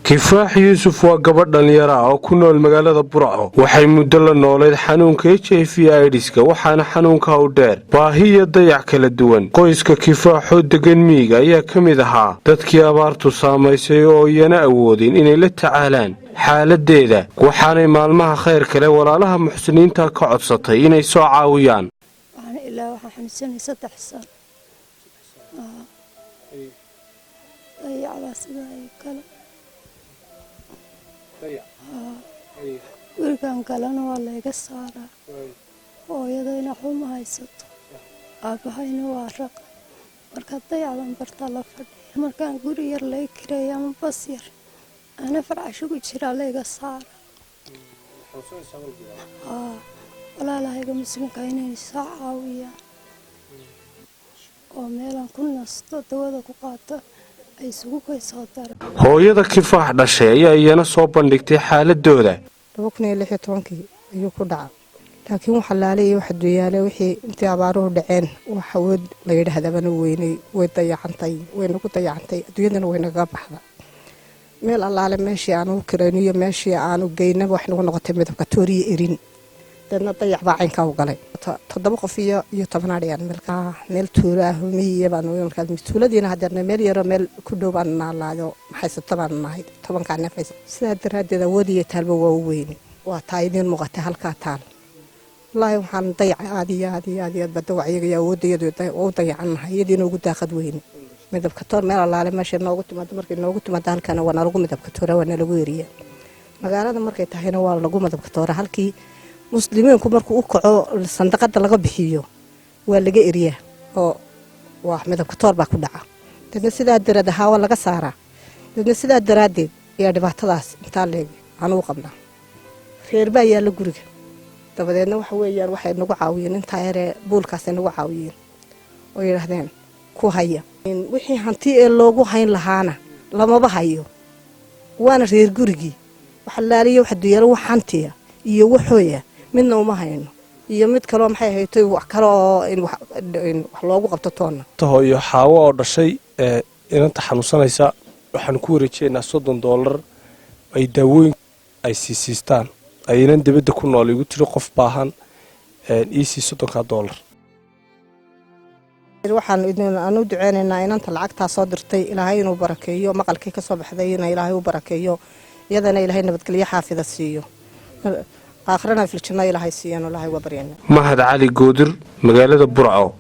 kifaax yuusuf waa gabadh dhalinyaro ah oo ku nool magaalada Burco waxay muddo la nooleed xanuunka HIV/AIDS-ka waxaana xanuunka u dheer baahi iyo dayac kala duwan. qoyska kifaaxoo degan miyiga ayaa ka mid ahaa dadkii abaartu saamaysay oo iyana awoodin inay la tacaalaan xaaladeeda, waxaanay maalmaha khayr kale walaalaha muxsiniinta ka codsatay inay soo caawiyaan. gurigan kalena waa layga saaraa hooyadayna xuma haysato aabahayna waa raq marka dayacdan bartaa la fadhiya markaan guri yar lay kireeya ama bas yar ana farcasho ku jira layga saara walaalahayga muslimka inay soo caawiyaan oo meelaan ku nasto dawada ku qaato hooyada kifaax dhashay ayaa iyana soo bandhigtay xaaladooda. 2016 ayuu ku dhacay laakiin waxa laalay waxa duyaale wixii intii abaaruhu dhaceen waxa wad la yiraahdaa weynay way dayacantay wayna ku dayacantay adduunyadana wayna ka baxda meel allaale meeshii aanu kireeniyo meeshii aanu geynaba wax nagu noqotay midabka tooriye erin dadna dayac baa caynka u galay 7 qof iyo 10 adhiyaan meel tuura ah miyiga baan weelka tuuladiina haddana meel yar meel ku dhow baan naalaayo maxay sabtaan nahay 10 ka nafaysa sida daraadeeda wadiye talba waa weyn waa taayidin muuqata halka taal wallahi waxaan dayac aadi bada wacyiga yaa wadayadu oo dayacan hay'adina ugu daaqad weyn midabka toor meel allaale meesha noogu timaado markii noogu timaado halkana waa lagu midabka toora waa lagu yeeriya magaalada markay tahayna waa lagu midabka toora halkii muslimiinku markuu u kaco sandaqada laga bixiyo waa laga eriyaa oo wax midabka toor baa ku dhaca dadna sidaa darada hawa laga saaraa dadna sidaa daraadeed iyo dhibaatadaas inta leeg aan u qabnaa reer baa yaala guriga dabadeedna waxa weeyaan waxay nagu caawiyeen inta yare buulkaas nagu caawiyeen oo yiraahdeen ku haya wixii hanti ee loogu hayn lahaana lama bahayo waana reer gurigi waxa laaliyo waxa duyaalo wax hantiya iyo waxooya midna uma hayno iyo mid kale oo maxay haytay wax kale oo in wax loogu qabto toonna hooyo xaawo oo dhashay inanta xanuunsanaysa waxaan ku wareejeynaa $30 ay daawooyin ay siistaan aynan dibadda ku nool igu tiri qof baahan $30 waxaan aanu duceynaynaa inanta lacagta soo dirtay ilaahay inuu barakeeyo maqalkii ka soo baxday in ilaahay uu barakeeyo iyadana ilaahay nabadgelyo xaafida siiyo آخرنا في الجنة إلى هاي السيان ولا هاي وبرينا. مهد علي قودر مقالة برعو.